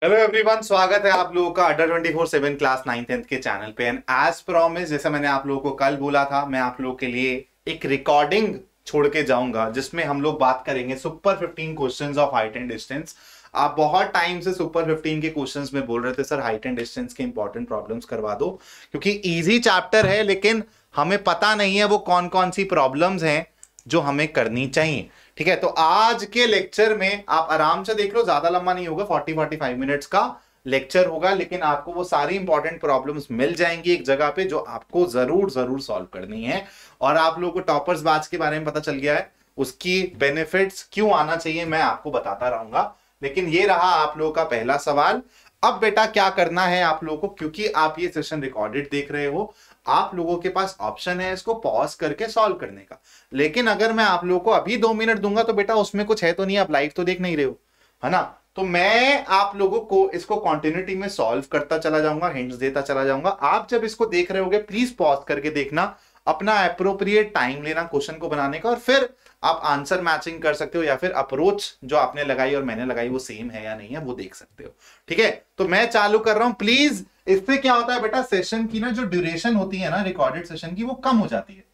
Hello everyone, स्वागत है आप लोगों का अंडर 24/7 क्लास 9th के चैनल पे। एंड एज प्रॉमिस, जैसे मैंने आप लोगों को कल बोला था, मैं आप लोगों के लिए एक रिकॉर्डिंग छोड़ के जाऊंगा जिसमें हम लोग बात करेंगे super 15 questions of height and distance. आप बहुत टाइम से सुपर 15 के क्वेश्चंस में बोल रहे थे सर हाइट एंड डिस्टेंस के इंपॉर्टेंट प्रॉब्लम्स करवा दो, क्योंकि इजी चैप्टर है लेकिन हमें पता नहीं है वो कौन कौन सी प्रॉब्लम्स हैं जो हमें करनी चाहिए। ठीक है, तो आज के लेक्चर में आप आराम से देख लो, ज्यादा लंबा नहीं होगा, 40-45 मिनट्स का लेक्चर होगा, लेकिन आपको वो सारी इंपॉर्टेंट प्रॉब्लम्स मिल जाएंगी एक जगह पे जो आपको जरूर जरूर सॉल्व करनी है। और आप लोगों को टॉपर्स बैच के बारे में पता चल गया है, उसकी बेनिफिट्स क्यों आना चाहिए मैं आपको बताता रहूंगा। लेकिन ये रहा आप लोगों का पहला सवाल। अब बेटा क्या करना है आप लोगों को, क्योंकि आप ये सेशन रिकॉर्डेड देख रहे हो, आप लोगों के पास ऑप्शन है इसको पॉज करके सॉल्व करने का। लेकिन अगर मैं आप लोगों को अभी 2 मिनट दूंगा तो बेटा उसमें कुछ है तो नहीं, आप लाइव तो देख नहीं रहे हो, है ना। तो मैं आप लोगों को इसको कंटिन्यूटी में सॉल्व करता चला जाऊंगा, हिंट्स देता चला जाऊंगा। आप जब इसको देख रहे होगे प्लीज पॉज करके देखना, अपना अप्रोप्रिएट टाइम लेना क्वेश्चन को बनाने का, और फिर आप आंसर मैचिंग कर सकते हो या फिर अप्रोच जो आपने लगाई और मैंने लगाई वो सेम है या नहीं है वो देख सकते हो। ठीक है, तो मैं चालू कर रहा हूं प्लीज। इससे क्या होता है बेटा, सेशन की ना जो ड्यूरेशन होती है ना रिकॉर्डेड सेशन की, वो कम हो जाती है।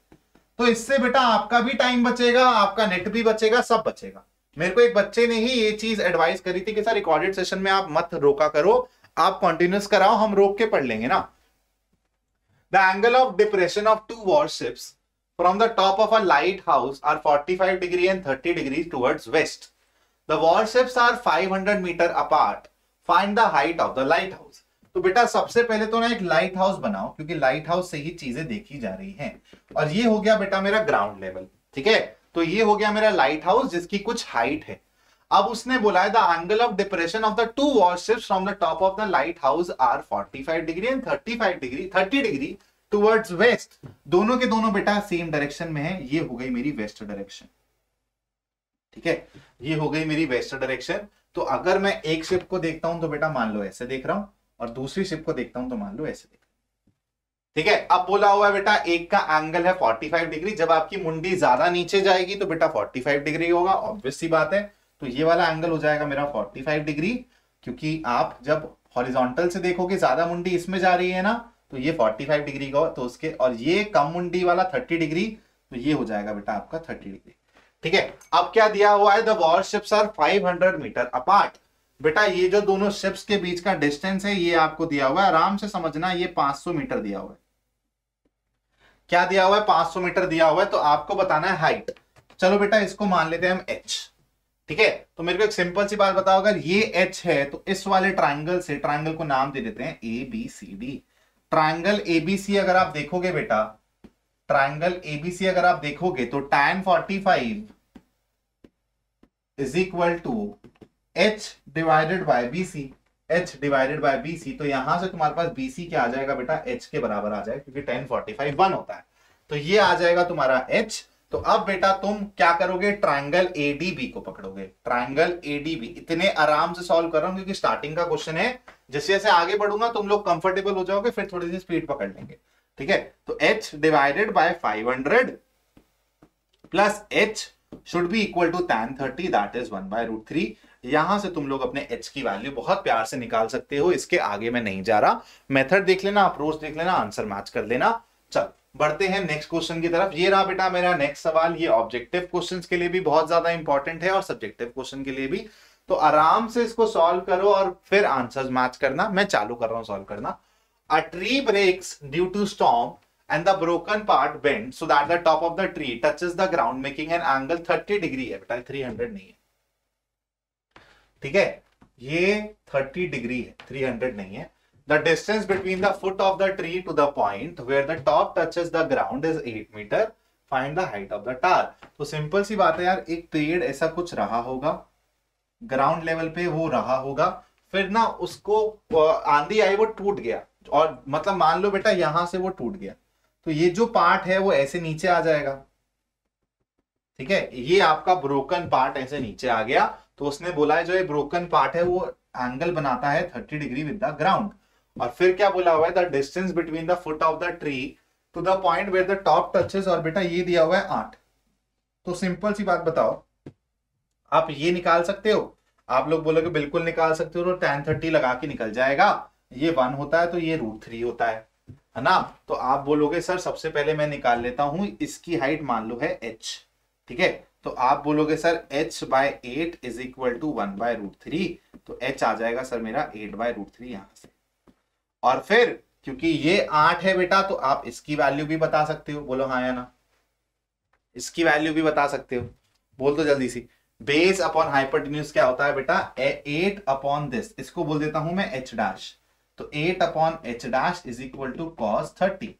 तो इससे बेटा आपका भी टाइम बचेगा, आपका नेट भी बचेगा, सब बचेगा। मेरे को एक बच्चे ने ही ये चीज एडवाइस करी थी कि सर रिकॉर्डेड सेशन में आप मत रोका करो, आप कंटिन्यूस कराओ, हम रोक के पढ़ लेंगे ना। The angle of depression of two warships from the top of a lighthouse are 45 degree and 30 degrees towards west. The warships are 500 meter apart. Find the height of the lighthouse. तो बेटा सबसे पहले तो ना एक लाइट हाउस बनाओ, क्योंकि light house से ही चीजें देखी जा रही हैं। और ये हो गया बेटा मेरा ग्राउंड लेवल। ठीक है, तो ये हो गया मेरा लाइट हाउस जिसकी कुछ हाइट है। अब उसने बोला है the angle of depression of the two warships from the top of the lighthouse are 45 degree and 30 degree towards west. दोनों के दोनों बेटा सेम डायरेक्शन में है, ये हो गई मेरी वेस्ट डायरेक्शन। ठीक है, ये हो गई मेरी वेस्ट डायरेक्शन। तो अगर मैं एक शिप को देखता हूं तो बेटा मान लो ऐसे देख रहा हूं, और दूसरी शिप को देखता हूं तो मान लो ऐसे देख रहा हूं। ठीक है, अब बोला हुआ है बेटा एक का एंगल है 45 डिग्री, जब आपकी मुंडी ज्यादा नीचे जाएगी तो बेटा 45 डिग्री होगा, ऑब्वियस सी बात है। तो ये वाला एंगल हो जाएगा मेरा 45 डिग्री, क्योंकि आप जब हॉरिजॉन्टल से देखोगे ज्यादा मुंडी इसमें जा रही है ना, तो ये 45 डिग्री का, तो उसके और ये कम मुंडी वाला 30 डिग्री, तो ये हो जाएगा बेटा आपका 30 डिग्री। ठीक है, अब क्या दिया हुआ है, the warships are 500 metre apart. बेटा ये जो दोनों शिप्स के बीच का डिस्टेंस है ये आपको दिया हुआ है, आराम से समझना, ये 500 मीटर दिया हुआ है। क्या दिया हुआ है, 500 मीटर दिया हुआ है, तो आपको बताना है हाइट। चलो बेटा इसको मान लेते हैं हम h। ठीक है, तो मेरे को एक सिंपल सी बात बताओ, अगर ये h है तो इस वाले ट्राइंगल से, ट्राइंगल को नाम दे देते हैं ABCD। ट्राइंगल ABC अगर आप देखोगे बेटा, ट्राइंगल ABC अगर आप देखोगे तो tan 45 is equal to h divided by BC। h divided by BC, तो यहां से तुम्हारे पास BC क्या आ जाएगा बेटा, h के बराबर आ जाएगा, क्योंकि tan 45 1 होता है, तो ये आ जाएगा तुम्हारा h। तो अब बेटा तुम क्या करोगे, ट्राइंगल ADB को पकड़ोगे। ट्राइंगल ADB इतने आराम से सॉल्व कर रहा हूं क्योंकि स्टार्टिंग का क्वेश्चन है, जैसे जैसे आगे बढ़ूंगा तुम लोग कंफर्टेबल हो जाओगे, फिर थोड़ी सी स्पीड पकड़ लेंगे। ठीक है, तो h divided by 500 plus h should be equal to tan 30, that is 1/√3। यहां से तुम लोग अपने h की वैल्यू बहुत प्यार से निकाल सकते हो, इसके आगे मैं नहीं जा रहा। मेथड देख लेना, अप्रोच देख लेना, आंसर मैच कर लेना। चल बढ़ते हैं नेक्स्ट क्वेश्चन की तरफ। ये रहा बेटा मेरा नेक्स्ट सवाल। ये ऑब्जेक्टिव क्वेश्चंस के लिए भी बहुत ज्यादा इंपॉर्टेंट है और सब्जेक्टिव क्वेश्चन के लिए भी, तो आराम से इसको सॉल्व करो और फिर आंसर्स मैच करना। मैं चालू कर रहा हूं सॉल्व करना। A tree breaks due to storm and the broken part bends so that the top of the tree touches the ground making an angle 30 degree है बेटा, 300 नहीं है। ठीक है, ये 30 डिग्री है, 300 नहीं है। The distance between the foot of the tree to the point where the top touches the ground is 8 meter. Find the height of the tower. तो सिंपल सी बात है यार, एक पेड़ ऐसा कुछ रहा होगा ग्राउंड लेवल पे, वो रहा होगा, फिर ना उसको आंधी आई, वो टूट गया, और मतलब मान लो बेटा यहां से वो टूट गया, तो ये जो पार्ट है वो ऐसे नीचे आ जाएगा। ठीक है, ये आपका ब्रोकन पार्ट ऐसे नीचे आ गया, तो उसने बोला है जो ये ब्रोकन पार्ट है वो एंगल बनाता है 30 डिग्री विद द ग्राउंड। और फिर क्या बोला हुआ है, the distance between the foot of the tree to the point where the top touches, और बेटा ये दिया हुआ है 8। तो सिंपल सी बात बताओ, आप ये निकाल सकते हो, आप लोग बोलोगे बिल्कुल निकाल सकते हो, तो tan 30 लगा के निकल जाएगा। ये 1 होता है तो ये √3 होता है ना। तो आप बोलोगे सर सबसे पहले मैं निकाल लेता हूं, इसकी हाइट मान लो है h, ठीक है। तो आप बोलोगे sir h/8 is equal to 1/√3, तो h आ जाएगा सर मेरा 8/√3 यहां से। और फिर क्योंकि ये 8 है बेटा, तो आप इसकी वैल्यू भी बता सकते हो, बोलो हाँ या ना। इसकी वैल्यू भी बता सकते हो, बोल दो जल्दी सी। बेस अपॉन हाइपोटेन्यूज क्या होता है बेटा, 8 अपॉन दिस, इसको बोल देता हूं मैं h डैश। तो 8 upon h dash is equal to cos 30,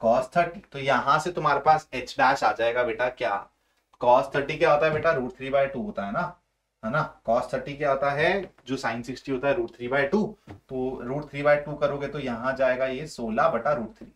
cos 30। तो यहां से तुम्हारे पास h डैश आ जाएगा बेटा क्या, cos 30 क्या होता है बेटा, √3/2 होता है ना। cos 30 क्या होता है, जो sin 60 होता है √3/2, तो √3/2 करोगे तो यहां जाएगा ये 16/√3,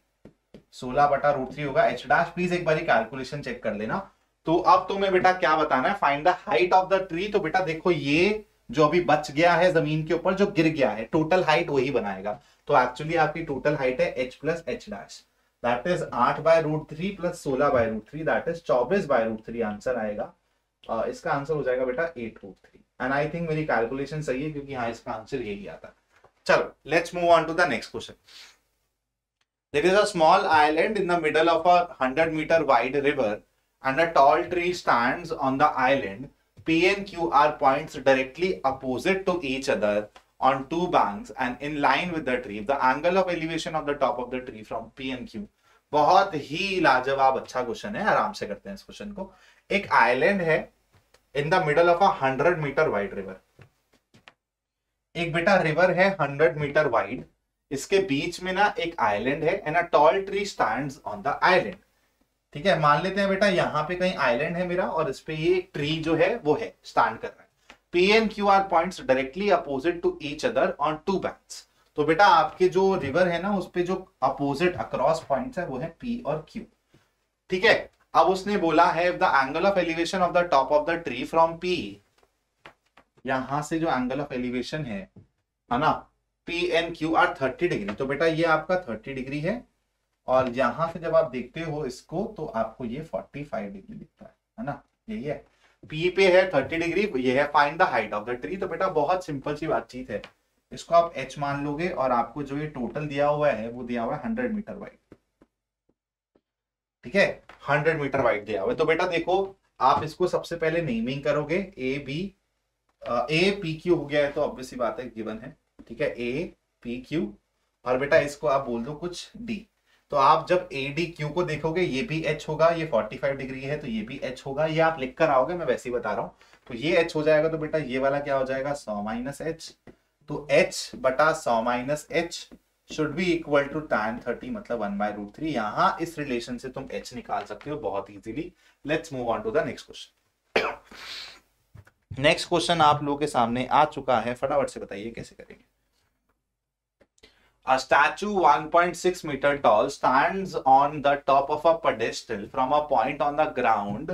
16/√3 होगा h डैश। प्लीज एक बार कैलकुलेशन चेक कर लेना। तो अब तुम्हें बेटा क्या बताना है, find the height of the tree. तो बेटा देखो ये जो अभी बच गया है जमीन के ऊपर, जो गिर गया है, टोटल हाइट वही बनाएगा। तो एक्चुअली आपकी टोटल हाइट है h plus h dash, that is 8/√3 plus 16/√3, that is 24/√3 answer आएगा। इसका आंसर हो जाएगा बेटा 8√3। एंड आई थिंक मेरी कैलकुलेशन सही है, क्योंकि हाँ इसका आंसर यही आता है। चलो let's move on to the next question. There is a small island in the middle of a 100-meter wide river, and a tall tree stands on the island. P and Q are points directly opposite to each other on two banks and in line with the tree. The angle of elevation of the top of the tree from P and Q. बहुत ही लाजवाब अच्छा question है, आराम से करते हैं इस question को। एक आइलैंड है in the middle of a 100-meter wide river. एक बेटा रिवर है 100 मीटर वाइड, इसके बीच में ना एक आइलैंड है, and a tall tree stands on the island. ठीक है, मान लेते हैं बेटा यहाँ पे कहीं आइलैंड है मेरा, और इस पे ये ट्री जो है वो है स्टैंड कर रहा है। P and Q are points directly opposite to each other on two banks. तो बेटा आपके जो रिवर है ना, उस पे जो अपोजिट अक्रॉस पॉइंट्स है वो है P और Q। ठीक है, अब उसने बोला है the angle of elevation of the top of the tree from P, यहां से जो एंगल ऑफ एलिवेशन है ना, P and Q are 30 degree. तो बेटा ये आपका 30 डिग्री है, और यहां से जब आप देखते हो इसको तो आपको ये 45 डिग्री दिखता है ना। यही है, P पे है 30 डिग्री, ये है find the height of the tree. तो बेटा बहुत सिंपल सी बातचीत है, इसको आप h मान लोगे, और आपको जो ये टोटल दिया हुआ है वो दिया हुआ है 100 मीटर वाइड। ठीक है, 100 मीटर वाइड दिया हुआ है। तो बेटा देखो, आप इसको सबसे पहले नेमिंग करोगे, ए पी क्यू हो गया है, तो ऑब्वियस सी बात है गिवन है। ठीक है, ए पी क्यू, और बेटा इसको आप बोल दो कुछ डी। तो आप जब ए डी क्यू को देखोगे, ये भी h होगा, ये 45 डिग्री है तो ये भी h होगा, ये आप लिख कर आओगे, मैं वैसे ही बता रहा हूं। तो ये h हो जाएगा, तो बेटा ये वाला क्या हो जाएगा, 100 माइनस h। तो h बटा 100 minus h should be equal to tan 30, मतलब 1/√3। यहां इस रिलेशन से तुम h निकाल सकते हो बहुत easily. Let's move on to the next question. Next question आप लोगों के सामने आ चुका है, फटाफट से बताइए कैसे करेंगे। A statue 1.6 meter tall stands on the top of a pedestal from a point on the ground.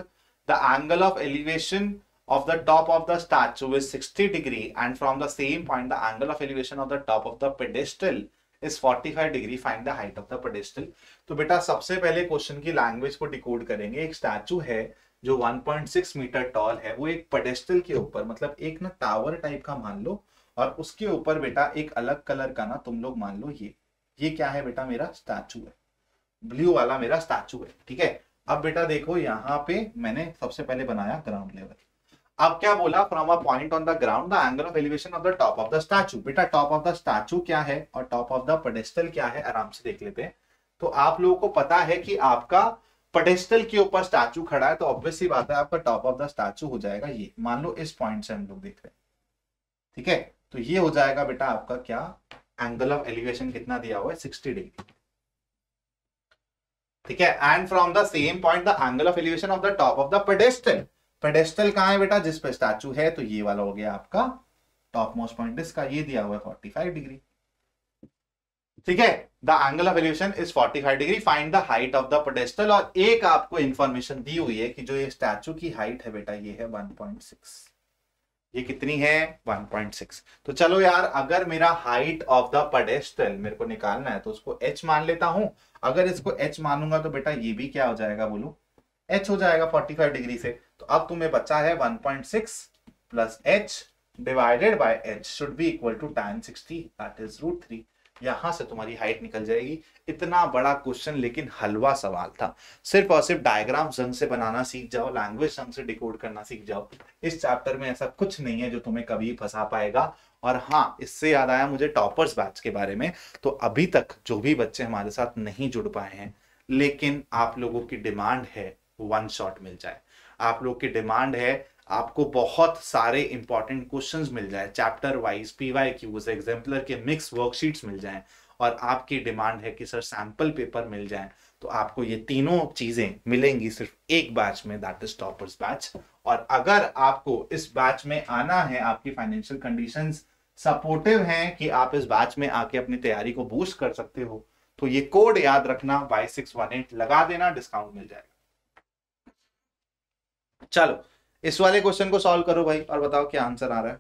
The angle of elevation of the top of the statue is 60 degree, and from the same point the angle of elevation of the top of the pedestal is 45 degree. Find the height of the pedestal. तो बेटा सबसे पहले question की language को decode करेंगे। एक statue है जो 1.6 मीटर टॉल है, वो एक पेडेस्टल के ऊपर, मतलब एक ना टावर टाइप का मान लो, और उसके ऊपर बेटा एक अलग कलर का ना तुम लोग मान लो ये क्या है बेटा, मेरा स्टैचू है, ब्लू वाला मेरा स्टैचू है। ठीक है, अब बेटा देखो यहाँ पे मैंने सबसे पहले बनाया ग्राउंड लेवल। अब क्या बोला, from a point on the ground the angle of elevation of the top of the statue. बेटा टॉप ऑफ द स्टैचू क्या है और टॉप ऑफ द पेडेस्टल क्या है, आराम से देख लेते हैं। तो आप लोगों को पता है कि आपका पेडेस्टल के ऊपर स्टैचू खड़ा है, तो ऑब्वियस सी बात है आपका टॉप ऑफ द स्टैचू हो जाएगा ये, मान लो इस पॉइंट से हम लोग देख रहे हैं। ठीक है, तो ये हो जाएगा बेटा आपका क्या, एंगल ऑफ एलिवेशन कितना दिया हुआ है, 60 डिग्री। ठीक है, and from the same point the angle of elevation of the top of the pedestal. Pedestal कहां है बेटा, जिस पे स्टैचू है, तो ये वाला हो गया आपका टॉप मोस्ट पॉइंट, इसका ये दिया हुआ है 45 डिग्री। ठीक है, the angle of elevation is 45 degree, find the height of the pedestal. और एक आपको इंफॉर्मेशन दी हुई है कि जो ये स्टैचू की हाइट है बेटा, ये है 1.6। ये कितनी है, 1.6। तो चलो यार, अगर मेरा हाइट ऑफ द पेडेस्टल मेरे को निकालना है तो उसको h मान लेता हूं। अगर इसको h मानूंगा तो बेटा ये भी क्या हो जाएगा, बोलो h हो जाएगा 45 डिग्री से। तो अब तुम्हें बचा है 1.6 plus h divided by h should be equal to tan 60 that is √3। यहां से तुम्हारी हाइट निकल जाएगी। इतना बड़ा क्वेश्चन लेकिन हलवा सवाल था। सिर्फ और सिर्फ डायग्राम ढंग से बनाना सीख जाओ, लैंग्वेज ढंग से डिकोड करना सीख जाओ। इस चैप्टर में ऐसा कुछ नहीं है जो तुम्हें कभी फंसा पाएगा। और हाँ, इससे याद आया मुझे टॉपर्स बैच के बारे में। तो अभी तक जो भी बच्चे हमारे साथ नहीं जुड़ पाए हैं, लेकिन आप लोगों की डिमांड है वन शॉट मिल जाए, आप लोग की डिमांड है आपको बहुत सारे इंपॉर्टेंट क्वेश्चंस मिल जाए, चैप्टर वाइज PYQs एग्जाम्पलर के मिक्स वर्कशीट्स मिल जाएं, और आपकी डिमांड है कि सर सैंपल पेपर मिल जाए, तो आपको ये तीनों चीजें मिलेंगी सिर्फ एक बैच में, दैट इज टॉपर्स बैच। और अगर आपको इस बैच में आना है, आपकी फाइनेंशियल कंडीशंस सपोर्टिव हैं कि आप इस बैच में आके अपनी तैयारी को बूस्ट कर सकते हो, तो ये कोड याद रखना Y618 लगा देना, डिस्काउंट मिल जाएगा। चलो इस वाले क्वेश्चन को सॉल्व करो भाई और बताओ क्या आंसर आ रहा है।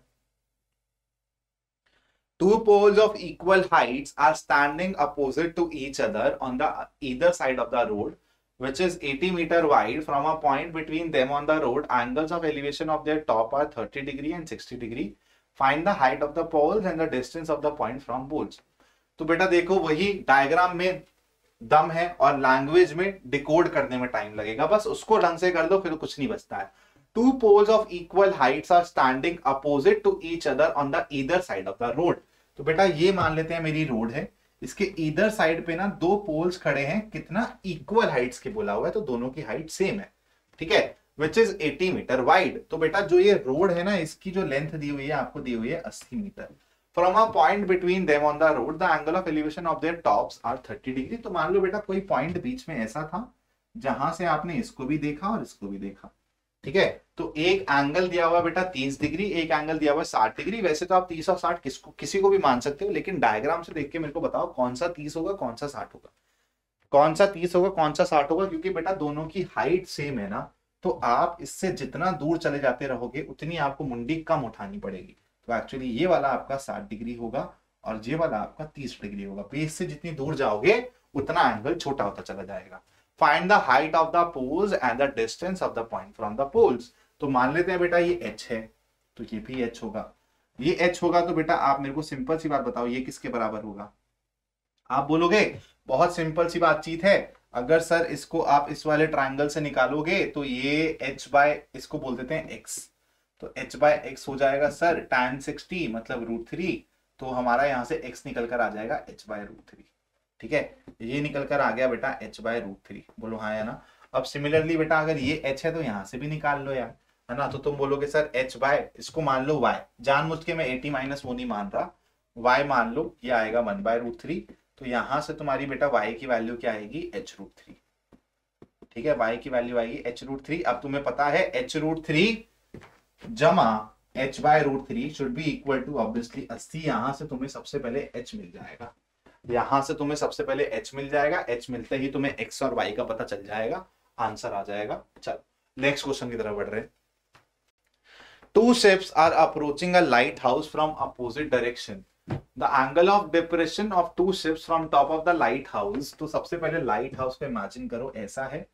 Two poles of equal heights are standing opposite to each other on the either side of the road, which is 80 meter wide. From a point between them on the road, angles of elevation of their top are 30 degree and 60 degree. Find the height of the poles and the distance of the point from poles. तो बेटा देखो, वही diagram में दम है और language में decode करने में टाइम लगेगा, बस उसको ढंग से कर दो फिर कुछ नहीं बचता है। Two poles of equal heights are standing opposite to each other on the either side of the road. तो बेटा ये मान लेते हैं मेरी रोड है, इसके ईदर साइड पे ना दो पोल्स खड़े हैं, कितना इक्वल हाइट्स के बोला हुआ है, तो दोनों की हाइट सेम है, ठीक है, विच इज 80 मीटर वाइड। तो बेटा जो ये रोड है ना, इसकी जो लेंथ दी हुई है आपको दी हुई है 80 metre. From a point between them on the road the angle of elevation of their tops are 30 degree. तो मान लो बेटा कोई पॉइंट बीच में ऐसा था जहां से आपने इसको भी देखा और इसको भी देखा, ठीक है। तो एक एंगल दिया हुआ बेटा 30 डिग्री, एक एंगल दिया हुआ 60 डिग्री। वैसे तो आप 30 और 60 किसी को भी मान सकते हो, लेकिन डायग्राम से देख के मेरे को बताओ कौन सा 30 होगा कौन सा 60 होगा, कौन सा 30 होगा कौन सा 60 होगा, क्योंकि बेटा दोनों की हाइट सेम है ना। तो आप इससे जितना दूर चले जाते रहोगे उतनी आपको मुंडी कम उठानी पड़ेगी। तो एक्चुअली ये वाला आपका 60 डिग्री होगा और ये वाला आपका 30 डिग्री होगा। बेस से जितनी दूर जाओगे उतना एंगल छोटा होता चला जाएगा। Find the height of the poles and the distance of the point from the poles. तो मान लेते हैं बेटा ये h है, तो ये भी h होगा, ये h होगा। तो बेटा आप मेरे को सिंपल सी बात बताओ, ये किसके बराबर होगा। आप बोलोगे बहुत सिंपल सी बातचीत है, अगर सर इसको आप इस वाले ट्रायंगल से निकालोगे तो ये h बाय, इसको बोल देते हैं x, तो h बाय x हो जाएगा सर tan 60 मतलब √3। तो हमारा यहाँ से x निकल कर आ जाएगा h बाय √3, ठीक है। ये निकल कर आ गया बेटा h बाय √3, बोलो हाँ या ना। अब सिमिलरली बेटा अगर ये h है तो यहाँ से भी निकाल लो यार, है ना। तो तुम बोलोगे सर h बाय, इसको मान लो y, जानबूझ के मैं 80 माइनस वो नहीं मान रहा, y मान लो, ये आएगा 1 बाय √3। तो यहां से तुम्हारी बेटा y की वैल्यू क्या आएगी h√3, ठीक है, y की वैल्यू आएगी h√3। अब तुम्हें पता है h√3 जमा h by √3 should be equal to obviously 80। यहां से तुम्हें सबसे पहले h मिल जाएगा, यहां से तुम्हें सबसे पहले h मिल जाएगा, h मिलते ही तुम्हें x और y का पता चल जाएगा, आंसर आ जाएगा। चलो नेक्स्ट क्वेश्चन की तरफ बढ़ रहे हैं। Two ships are approaching a lighthouse from opposite direction. The angle of depression of two ships from top of the lighthouse. तो सबसे पहले लाइट हाउस को इमेजिन करो ऐसा है,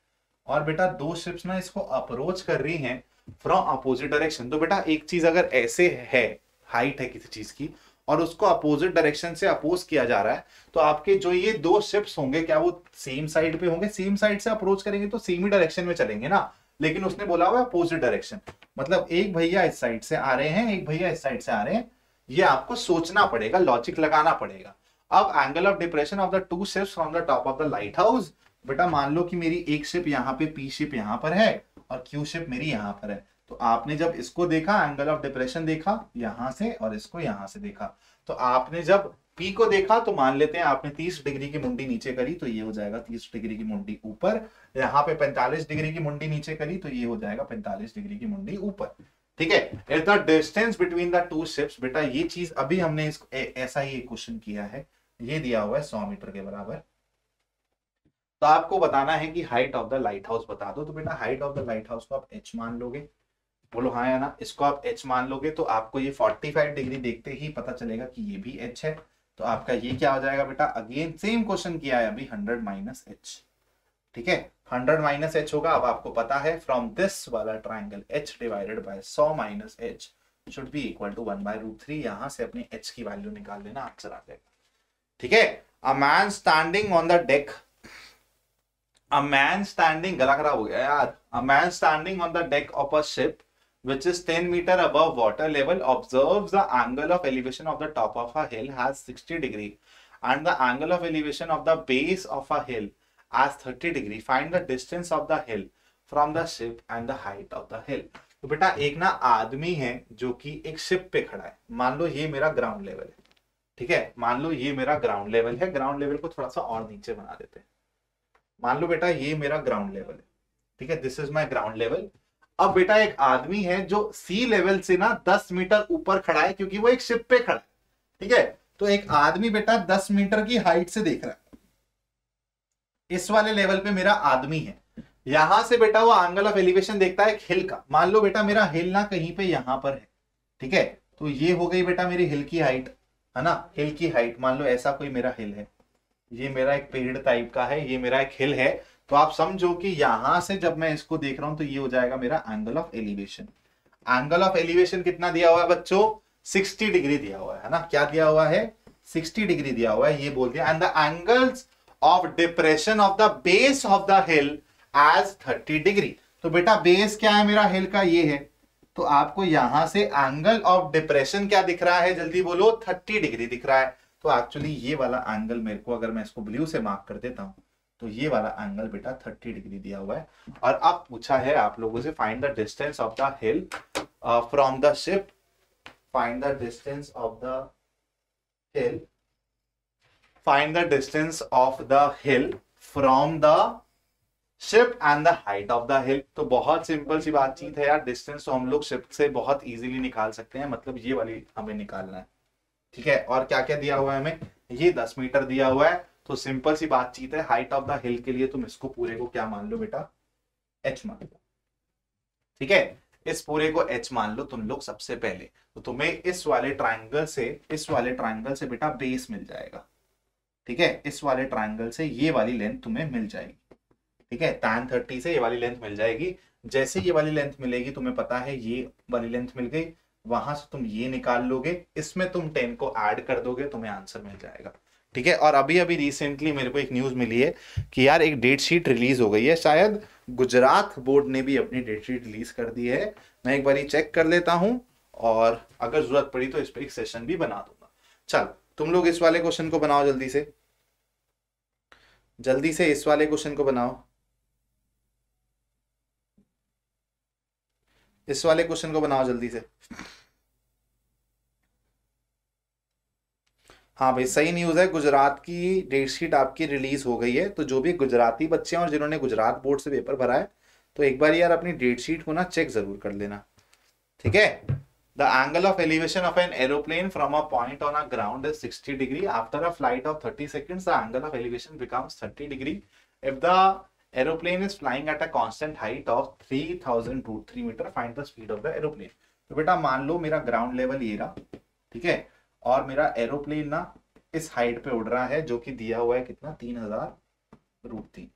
और बेटा दो शिप्स ना इसको अप्रोच कर रही हैं फ्रॉम अपोजिट डायरेक्शन। तो बेटा एक चीज अगर ऐसे है, हाइट है किसी चीज की, और उसको अपोजिट डायरेक्शन से अपोज किया जा रहा है, तो आपके जो ये दो शिप्स होंगे क्या वो सेम साइड पे होंगे। सेम साइड से अप्रोच करेंगे तो सेम ही डायरेक्शन में चलेंगे ना, लेकिन उसने बोला हुआ अपोजिट डायरेक्शन, मतलब एक भैया इस साइड से आ रहे हैं, एक भैया इस साइड से आ रहे हैं। ये आपको सोचना पड़ेगा, लॉजिक लगाना पड़ेगा। अब angle of depression of the to ships from the top of the light house. बेटा मान लो कि मेरी एक शिप यहाँ पे, पी शिप यहाँ पर है और क्यू शिप मेरी यहाँ पर है। तो आपने जब इसको देखा, एंगल ऑफ डिप्रेशन देखा यहां से, और इसको यहां से देखा, तो आपने जब P को देखा तो मान लेते हैं आपने 30 डिग्री की मुंडी नीचे करी तो ये हो जाएगा 30 डिग्री की मुंडी ऊपर। यहाँ पे 45 डिग्री की मुंडी नीचे करी तो ये हो जाएगा 45 डिग्री की मुंडी ऊपर, ठीक है। Is the distance between the two ships. बेटा ये चीज अभी हमने इसको ऐसा ही एक क्वेश्चन किया है, ये दिया हुआ है 100 मीटर के बराबर। तो आपको बताना है कि height of the light house बता दो। तो बेटा height of the light house को आप h मान लोगे, बोलो हाँ या ना। इसको आप h मान लोगे तो आपको ये 45 डिग्री देखते ही पता चलेगा कि ये भी h है। तो आपका ये क्या हो जाएगा बेटा, अगेन सेम क्वेश्चन किया है अभी, 100 माइनस h, ठीक है। 100 माइनस h होगा। अब आपको पता है फ्रॉम दिस वाला triangle h divided by 100 minus h should be equal to 1/√3। यहां से अपनी h की वैल्यू निकाल लेना, आंसर आ जाएगा। ठीक है, a man standing on the deck, a man standing, गला खराब हो गया यार, a man standing on the deck of a ship which is 10 meter above water level observes the angle of elevation of the top of a hill has 60 degree and the angle of elevation of the base of a hill as 30 degree. Find the distance of the hill from the ship and the height of the hill. तो बेटा एक ना आदमी है जो कि एक ship पे खड़ा है, मान लो ये मेरा ग्राउंड लेवल है, ठीक है, मान लो ये मेरा ग्राउंड लेवल है, ग्राउंड लेवल को थोड़ा सा और नीचे बना देते हैं, मान लो बेटा ये मेरा ग्राउंड लेवल है, ठीक है, this is my ground level. अब बेटा एक आदमी है जो सी लेवल से ना 10 मीटर ऊपर खड़ा है, क्योंकि वो एक शिप पे खड़ा है, ठीक है, तो एक आदमी बेटा 10 मीटर की हाइट से देख रहा है, इस वाले लेवल पे मेरा आदमी है, यहां से बेटा वो एंगल ऑफ एलिवेशन देखता है हिल का, मान लो बेटा मेरा हिल ना कहीं पे यहां पर है, ठीक है, तो ये हो गई बेटा मेरी हिल की हाइट, है ना, हिल की हाइट, मान लो ऐसा कोई मेरा हिल है, ये मेरा एक पेड़ टाइप का है, ये मेरा एक हिल है, तो आप समझो कि यहां से जब मैं इसको देख रहा हूं तो ये हो जाएगा मेरा angle of elevation. Angle of elevation कितना दिया हुआ है बच्चों, 60 डिग्री दिया हुआ है ना, क्या दिया हुआ है, 60 डिग्री दिया हुआ है, ये बोल दिया, and the angles of depression of the base of the hill as 30 degree. तो बेटा बेस क्या है मेरा हिल का, ये है, तो आपको यहां से एंगल ऑफ डिप्रेशन क्या दिख रहा है, जल्दी बोलो, 30 डिग्री दिख रहा है। तो एक्चुअली ये वाला एंगल मेरे को, अगर मैं इसको ब्लू से मार्क कर देता हूं, तो ये वाला एंगल बेटा 30 डिग्री दिया हुआ है। और अब पूछा है आप लोगों से find the distance of the hill from the ship, find the distance of the hill, find the distance of the hill from the ship and the height of the हिल। तो बहुत सिंपल सी बातचीत है यार, डिस्टेंस तो हम लोग ship से बहुत इजीली निकाल सकते हैं, मतलब ये वाली हमें निकालना है, ठीक है, और क्या क्या दिया हुआ है हमें, ये 10 मीटर दिया हुआ है, तो सिंपल सी बातचीत है, हाइट ऑफ द हिल के लिए तुम इसको पूरे को क्या मान लो बेटा, h मान लो, ठीक है, इस पूरे को h मान लो तुम लोग सबसे पहले, तो तुम्हें इस वाले ट्रायंगल से बेटा बेस मिल जाएगा, ठीक है, इस वाले ट्रायंगल से ये वाली लेंथ तुम्हें मिल जाएगी, ठीक है, tan 30 से ये वाली लेंथ मिल जाएगी। जैसे ये वाली लेंथ मिलेगी, तुम्हें पता है ये वाली लेंथ मिल गई, वहां से तुम ये निकाल लोगे, इसमें तुम 10 को ऐड कर दोगे, तुम्हें आंसर मिल जाएगा, ठीक है। और अभी अभी रिसेंटली मेरे को एक न्यूज मिली है कि यार एक डेट शीट रिलीज हो गई है, शायद गुजरात बोर्ड ने भी अपनी डेट शीट रिलीज कर दी है, मैं एक बार चेक कर लेता हूं, और अगर जरूरत पड़ी तो इस पर एक सेशन भी बना दूंगा। चल तुम लोग इस वाले क्वेश्चन को बनाओ, जल्दी से इस वाले क्वेश्चन को बनाओ, इस वाले क्वेश्चन को बनाओ जल्दी से। हाँ भाई सही न्यूज़ है, गुजरात की डेट शीट आपकी रिलीज हो गई है, तो जो भी गुजराती बच्चे हैं और जिन्होंने गुजरात बोर्ड से पेपर भरा है, तो एक बार यार अपनी डेट शीट को ना चेक जरूर कर लेना, ठीक है। The angle of elevation of an aeroplane from a point on a ground is 60 degree, after a flight of 30 seconds the angle of elevation becomes 30 degree if the aeroplane is flying at a constant height of 3000√3 metre, find the speed of the aeroplane. तो बेटा मान लो मेरा ground level ये रहा, ठीक है, और मेरा एरोप्लेन ना इस हाइट पे उड़ रहा है, जो कि दिया हुआ है कितना, 3000√3।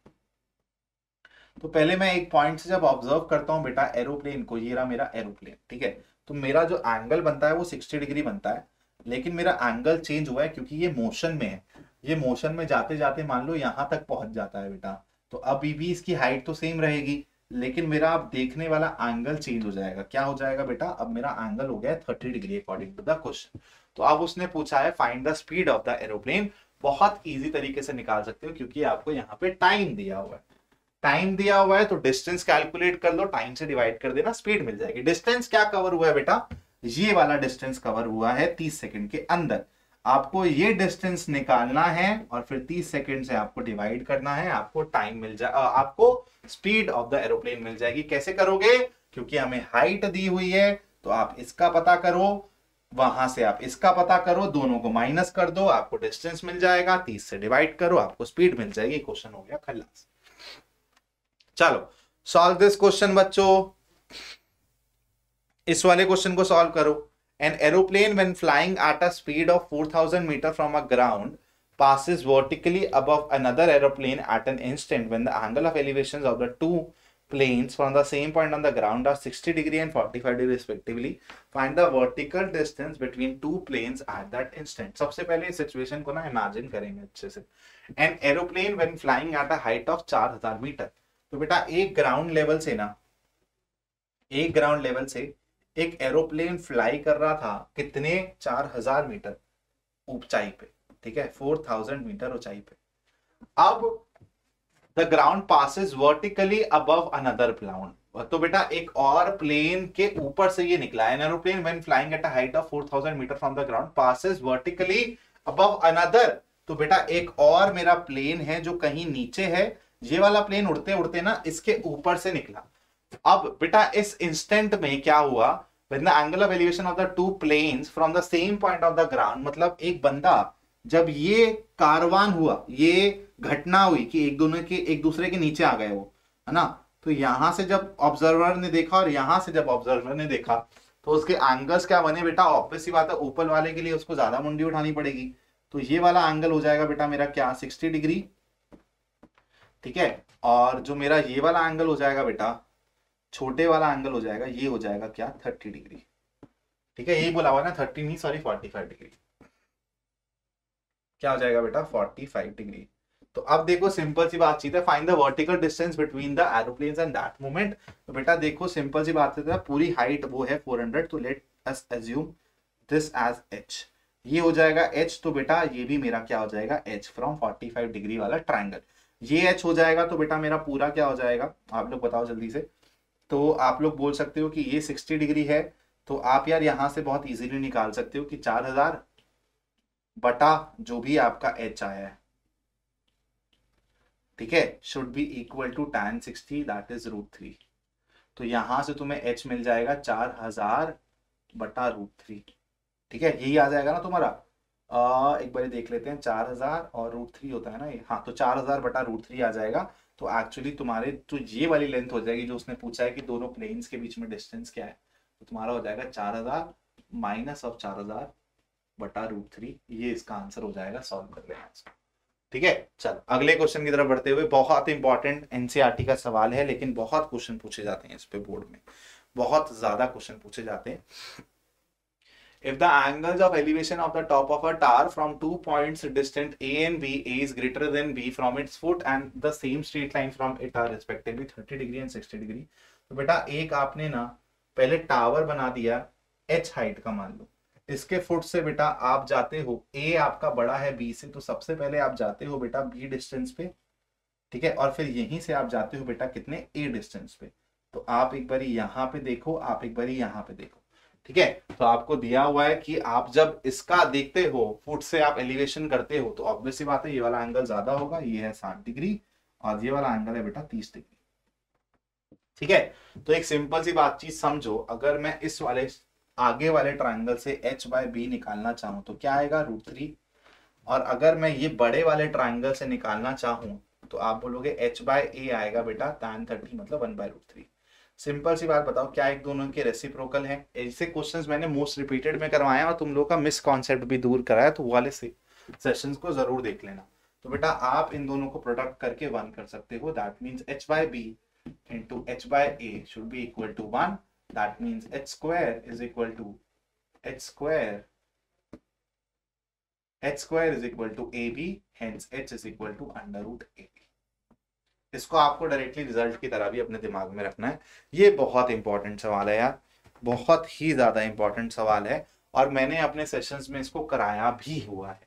तो पहले मैं एक पॉइंट से जब ऑब्जर्व करता हूं बेटा एरोप्लेन को, ये रहा मेरा एरोप्लेन, ठीक है, तो मेरा जो एंगल बनता है वो 60 डिग्री बनता है, लेकिन मेरा एंगल चेंज हुआ है क्योंकि ये मोशन में है, ये मोशन में जाते जाते मान लो यहां तक पहुंच जाता है बेटा, तो अभी भी इसकी हाइट तो सेम रहेगी, लेकिन मेरा अब देखने वाला एंगल चेंज हो जाएगा। क्या हो जाएगा बेटा, अब मेरा एंगल हो गया 30 degree according to the question. तो अब उसने पूछा है find the speed of the aeroplane, बहुत इजी तरीके से निकाल सकते हो क्योंकि आपको यहाँ पे टाइम दिया हुआ है, टाइम दिया हुआ है तो डिस्टेंस कैलकुलेट कर लो, टाइम से डिवाइड कर देना, स्पीड मिल जाएगी। डिस्टेंस क्या कवर हुआ है बेटा, ये वाला डिस्टेंस कवर हुआ है 30 सेकंड के अंदर, आपको ये डिस्टेंस निकालना है और फिर 30 सेकंड से आपको डिवाइड करना है, आपको टाइम मिल जाए, आपको स्पीड ऑफ द एरोप्लेन मिल जाएगी। कैसे करोगे, क्योंकि हमें हाइट दी हुई है, तो आप इसका पता करो, वहां से आप इसका पता करो, दोनों को माइनस कर दो, आपको डिस्टेंस मिल जाएगा, 30 से डिवाइड करो, आपको स्पीड मिल जाएगी। क्वेश्चन हो गया खल्लास। चलो सॉल्व दिस क्वेश्चन बच्चों, इस वाले क्वेश्चन को सॉल्व करो। An aeroplane when flying at a speed of 4000 meter from a ground passes vertically above another aeroplane at an instant when the angle of elevations of the two planes from the same point on the ground are 60 degree and 45 degree respectively. Find the vertical distance between two planes at that instant. सबसे पहले इस situation को ना imagine करेंगे अच्छे से. An aeroplane when flying at a height of 4000 metre. तो बेटा एक ग्राउंड लेवल से ना, एक ग्राउंड लेवल से एक एरोप्लेन फ्लाई कर रहा था कितने, 4000 मीटर ऊंचाई पे, ठीक है, 4000 मीटर ऊंचाई पे. अब the ground passes vertically above another ground. तो बेटा एक और प्लेन के ऊपर से ये निकला. An aeroplane when flying at a height of 4000 metre from the ground passes vertically above another. तो बेटा एक और मेरा प्लेन है जो कहीं नीचे है. ये वाला प्लेन उड़ते उड़ते ना इसके ऊपर से निकला. अब बेटा इस इंस्टेंट में क्या हुआ, when the angle of elevation of the two planes from the same point of the ground, मतलब एक बंदा जब ये कारवान हुआ, ये घटना हुई कि एक दूसरे के नीचे आ गए वो, है ना. तो यहां से जब ऑब्जर्वर ने देखा और यहां से जब ऑब्जर्वर ने देखा तो उसके एंगल्स क्या बने बेटा, ऑब्वियस सी बात है ऊपर वाले के लिए उसको ज्यादा मुंडी उठानी पड़ेगी. तो ये वाला एंगल हो जाएगा बेटा मेरा क्या, 60 डिग्री, ठीक है. और जो मेरा ये वाला एंगल हो जाएगा बेटा, छोटे वाला एंगल हो जाएगा, ये हो जाएगा क्या, 30 डिग्री, ठीक है. यही बोला हुआ ना, 30 नहीं सॉरी 45 डिग्री. क्या हो जाएगा बेटा, 45 डिग्री. तो अब देखो सिंपल सी बातचीत है, find the vertical distance between the aeroplanes and that moment. तो बेटा देखो सिंपल सी बात है, पूरी हाइट वो है 400, तो let us assume this as h. ये हो जाएगा h. तो बेटा ये भी मेरा क्या हो जाएगा, h फ्रॉम 45 डिग्री वाला ट्राइंगल. ये h हो जाएगा. तो बेटा मेरा पूरा क्या हो जाएगा, आप लोग बताओ जल्दी से. तो आप लोग बोल सकते हो कि ये 60 डिग्री है. तो आप यार यहां से बहुत इजीली निकाल सकते हो कि 4000 बटा जो भी आपका h आया है, ठीक है, should be equal to tan 60 that is √3. तो यहां से तुम्हें h मिल जाएगा 4000 बटा √3, ठीक है. यही आ जाएगा ना तुम्हारा. एक बार देख लेते हैं, 4000 और √3 होता है ना ये, हाँ. तो 4000 बटा √3 आ जाएगा. तो एक्चुअली तुम्हारे तो ये वाली लेंथ हो जाएगी जो उसने पूछा है कि दोनों प्लेन्स के बीच में डिस्टेंस क्या है. तो तुम्हारा हो जाएगा 4000 माइनस ऑफ 4000 बटा √3. ये इसका आंसर हो जाएगा. सॉल्व कर लेना इसको, ठीक है. चल अगले क्वेश्चन की तरफ बढ़ते हुए, बहुत इंपॉर्टेंट एनसीईआरटी का सवाल है, लेकिन बहुत क्वेश्चन पूछे जाते हैं इस पे बोर्ड में, बहुत ज्यादा क्वेश्चन पूछे जाते हैं. If the angles of elevation of the top of a tower from 2 points distant A and B, A is greater than B from its foot and the same straight line from it are respectively 30 degree and 60 degree. तो बेटा एक आपने ना पहले tower बना दिया h height का, मान लो इसके फुट से बेटा आप जाते हो, A आपका बड़ा है B से, तो सबसे पहले आप जाते हो बेटा B डिस्टेंस पे, ठीक है. और फिर यहीं से आप जाते हो बेटा कितने, A डिस्टेंस पे. तो आप एक बारी यहाँ पे देखो, आप एक बारी यहाँ पे देखो, ठीक है. तो आपको दिया हुआ है कि आप जब इसका देखते हो, फुट से आप एलिवेशन करते हो, तो ऑब्वियस सी बात है ये वाला एंगल ज्यादा होगा, ये है 60 डिग्री और ये वाला एंगल है बेटा 30 डिग्री, ठीक है. तो एक सिंपल सी बातचीत समझो, अगर मैं इस वाले आगे वाले ट्रायंगल से h बाय बी निकालना चाहूं तो क्या आएगा, √3. और अगर मैं ये बड़े वाले ट्रायंगल से निकालना चाहूं तो आप बोलोगे h बाय ए आएगा बेटा tan 30 मतलब 1/√3. सिंपल सी बात बताओ, क्या एक दोनों के रेसिप्रोकल है. ऐसे क्वेश्चंस मैंने मोस्ट रिपीटेड में करवाए और तुम लोग का मिस कॉन्सेप्ट भी दूर कराया, तो वाले से सेशंस को जरूर देख लेना. तो बेटा आप इन दोनों को प्रोडक्ट करके 1 कर सकते हो. That means h by b into h by a should be equal to 1. That means h square is equal to h square is equal to ab, hence h is equal to √ab. इसको आपको directly result की तरह भी अपने दिमाग में रखना है. ये बहुत इंपॉर्टेंट सवाल है यार, बहुत ही ज्यादा इंपॉर्टेंट सवाल है, और मैंने अपने सेशंस में इसको कराया भी हुआ है,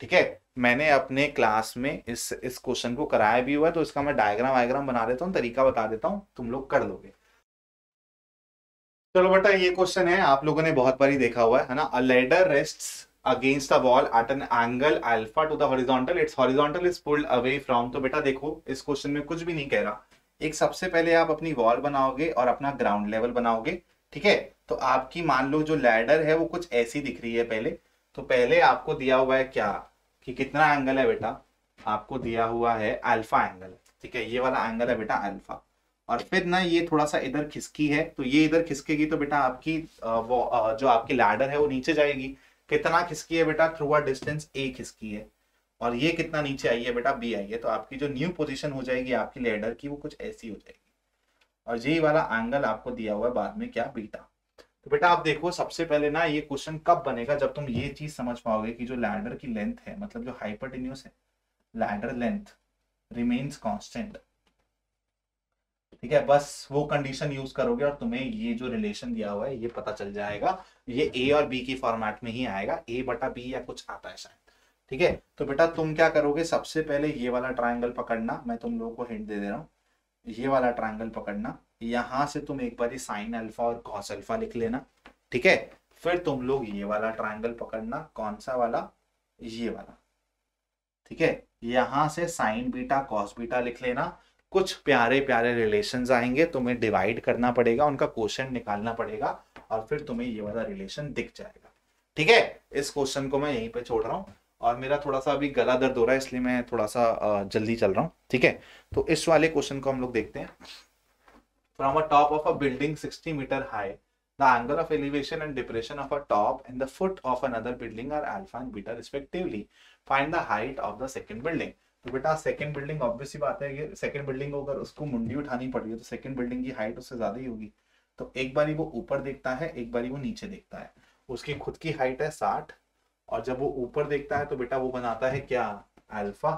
ठीक है. मैंने अपने क्लास में इस क्वेश्चन को कराया भी हुआ है. तो इसका मैं डायग्राम बना देता हूँ, तरीका बता देता हूँ, तुम लोग कर लोगे. चलो बेटा ये क्वेश्चन है, आप लोगों ने बहुत बारी देखा हुआ है ना. A ladder rests against the wall at an angle alpha to the horizontal, it's horizontal is pulled away from. तो बेटा देखो इस क्वेश्चन में कुछ भी नहीं कह रहा. एक सबसे पहले आप अपनी वॉल बनाओगे और अपना ग्राउंड लेवल बनाओगे, ठीक है. तो आपकी मान लो जो लैडर है वो कुछ ऐसी दिख रही है पहले. तो पहले आपको दिया हुआ है क्या, कि कितना एंगल है बेटा, आपको दिया हुआ है अल्फा एंगल, ठीक है. ये वाला एंगल है बेटा अल्फा. और फिर ना ये थोड़ा सा इधर खिसकी है, तो ये इधर खिसकेगी तो बेटा आपकी जो आपकी लैडर है वो नीचे जाएगी. कितना खिसकी है बेटा, थ्रू अ डिस्टेंस a खिसकी है. और ये कितना नीचे आई है बेटा, b आई है. तो आपकी जो न्यू पोजीशन हो जाएगी आपकी लैडर की वो कुछ ऐसी हो जाएगी. और यही वाला एंगल आपको दिया हुआ है बाद में क्या, बीटा। तो बेटा आप देखो सबसे पहले ना ये क्वेश्चन कब बनेगा, जब तुम ये चीज समझ पाओगे कि जो लैडर की लेंथ है, मतलब जो हाइपोटेन्यूज है, लैडर लेंथ रिमेन्स कांस्टेंट। ठीक है, बस वो कंडीशन यूज करोगे और तुम्हें ये जो रिलेशन दिया हुआ है ये पता चल जाएगा। ये ए और बी की फॉर्मेट में ही आएगा, ए बटा बी या कुछ आता है शायद। ठीक है, तो बेटा तुम क्या करोगे, सबसे पहले ये वाला ट्राइंगल पकड़ना, मैं तुम लोगों को हिंट दे दे रहा हूँ, ये वाला ट्राइंगल पकड़ना, यहां से तुम एक बार साइन अल्फा और कॉस अल्फा लिख लेना। ठीक है, फिर तुम लोग ये वाला ट्राइंगल पकड़ना, कौन सा वाला, ये वाला। ठीक है, यहां से साइन बीटा कॉस बीटा लिख लेना। कुछ प्यारे प्यारे रिलेशंस आएंगे, तुम्हें डिवाइड करना पड़ेगा, उनका क्वोशंट निकालना पड़ेगा और फिर तुम्हें ये वाला रिलेशन दिख जाएगा। ठीक है, इस क्वेश्चन को मैं यहीं पे छोड़ रहा हूँ और मेरा थोड़ा सा अभी गला दर्द हो रहा है इसलिए मैं थोड़ा सा जल्दी चल रहा हूँ। ठीक है, तो इस वाले क्वेश्चन को हम लोग देखते हैं। From a top of a building 60 metre high, the angle of elevation and depression of a top and the foot of another building are alpha and beta respectively. Find the height of the second building. तो बेटा second building obvious सी बात है कि second building को अगर उसको मुंडी उठानी पड़ रही है तो सेकंड बिल्डिंग की हाइट उससे ज्यादा ही होगी। तो एक बारी वो ऊपर देखता है, एक बारी वो नीचे देखता है। उसकी खुद की हाइट है 60 और जब वो ऊपर देखता है तो बेटा वो बनाता है क्या, अल्फा,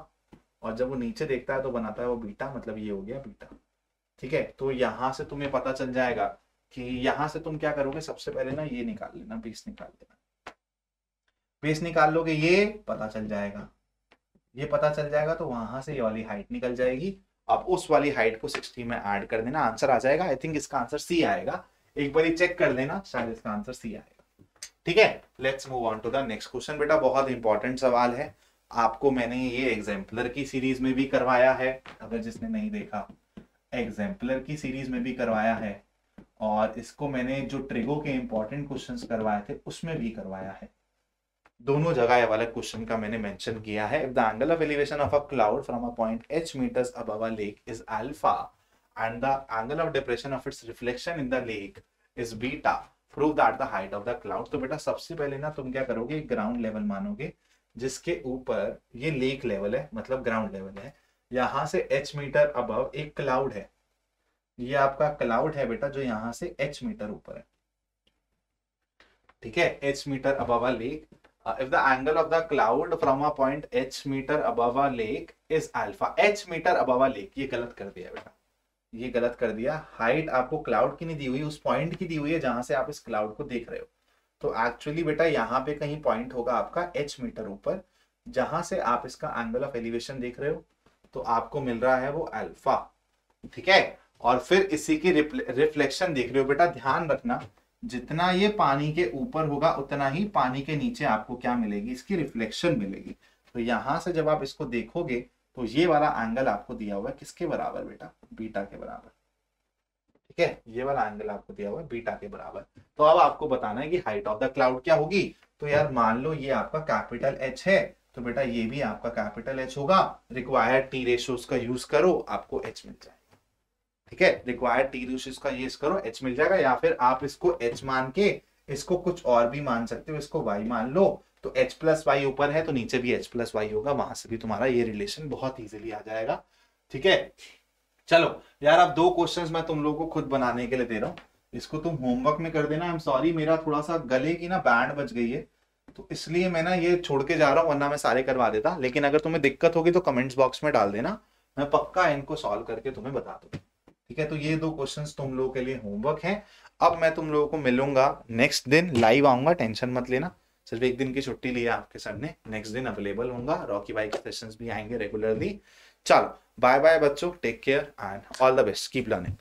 और जब वो नीचे देखता है तो बनाता है वो बीटा, मतलब ये हो गया बीटा। ठीक है, तो यहां से तुम्हें पता चल जाएगा कि यहां से तुम क्या करोगे, सबसे पहले ना ये निकाल लेना, बेस निकाल लेना। बेस निकाल लोगे, ये पता चल जाएगा, ये पता चल जाएगा तो वहां से ये वाली हाइट निकल जाएगी। अब उस वाली हाइट को 60 में ऐड कर देना, आंसर आ जाएगा। आई थिंक इसका आंसर सी आएगा, एक बार चेक कर लेना, शायद इसका आंसर सी आएगा। ठीक है, let's move on to the next question. बेटा बहुत इंपॉर्टेंट सवाल है, आपको मैंने ये एग्जाम्पलर की सीरीज में भी करवाया है, अगर जिसने नहीं देखा, एग्जाम्पलर की सीरीज में भी करवाया है, और इसको मैंने जो ट्रिगो के इंपॉर्टेंट क्वेश्चंस करवाए थे उसमें भी करवाया है। दोनों जगह ये वाला क्वेश्चन का मैंने मेंशन किया है। If the angle of elevation of a cloud from a point h metres above a lake is alpha and the angle of depression of its reflection in the lake is beta, prove that the height of the cloud. तो बेटा सबसे पहले ना तुम क्या करोगे, ground level मानोगे जिसके ऊपर ये लेक लेवल है, मतलब ग्राउंड लेवल है, यहां से h मीटर अबव एक क्लाउड है, ये आपका क्लाउड है बेटा जो यहां से h मीटर ऊपर है। ठीक है, h metre above a lake, if the angle of the cloud from a point h metre above a lake is alpha, h metre above a lake, ये गलत कर दिया बेटा, ये गलत कर दिया। हाइट आपको क्लाउड की नहीं दी हुई, उस पॉइंट की दी हुई है जहां से आप इस क्लाउड को देख रहे हो। तो एक्चुअली बेटा यहाँ पे कहीं पॉइंट होगा आपका h मीटर ऊपर, जहां से आप इसका एंगल ऑफ एलिवेशन देख रहे हो, तो आपको मिल रहा है वो अल्फा। ठीक है, और फिर इसी की रिफ्लेक्शन देख रहे हो बेटा, ध्यान रखना जितना ये पानी के ऊपर होगा उतना ही पानी के नीचे आपको क्या मिलेगी, इसकी रिफ्लेक्शन मिलेगी। तो यहां से जब आप इसको देखोगे तो ये वाला एंगल आपको दिया हुआ है किसके बराबर बेटा, बीटा के बराबर। ठीक है, ये वाला एंगल आपको दिया हुआ है बीटा के बराबर। तो अब आपको बताना है कि हाइट ऑफ द क्लाउड क्या होगी। तो यार मान लो ये आपका कैपिटल H है, तो बेटा ये भी आपका कैपिटल H होगा। रिक्वायर्ड टी रेशियोज का यूज करो, आपको H मिल जाएगा। ठीक है, रिक्वायर्ड टी रेशियोज का यूज करो, H मिल जाएगा। या फिर आप इसको H मान के इसको कुछ और भी मान सकते हो, इसको Y मान लो, तो H प्लस वाई ऊपर है तो नीचे भी H प्लस वाई होगा, वहां से भी तुम्हारा ये रिलेशन बहुत इजीली आ जाएगा। ठीक है, चलो यार अब दो क्वेश्चंस मैं तुम लोगों को खुद बनाने के लिए दे रहा हूँ, इसको तुम होमवर्क में कर देना। आई एम सॉरी, मेरा थोड़ा सा गले की ना बैंड बज गई है तो इसलिए मैं ना ये छोड़ के जा रहा हूँ, वरना मैं सारे करवा देता। लेकिन अगर तुम्हें दिक्कत होगी तो कमेंट्स बॉक्स में डाल देना, मैं पक्का इनको सॉल्व करके तुम्हें बता दूंगा। ठीक है, तो ये दो क्वेश्चंस तुम लोगों के लिए होमवर्क है। अब मैं तुम लोगों को मिलूंगा नेक्स्ट दिन, लाइव आऊंगा, टेंशन मत लेना, सिर्फ एक दिन की छुट्टी ली है आपके सर ने, नेक्स्ट दिन अवेलेबल होऊंगा, रॉकी भाई के सेशंस भी आएंगे रेगुलरली। चलो बाय बाय बच्चों, take care and all the best, keep learning.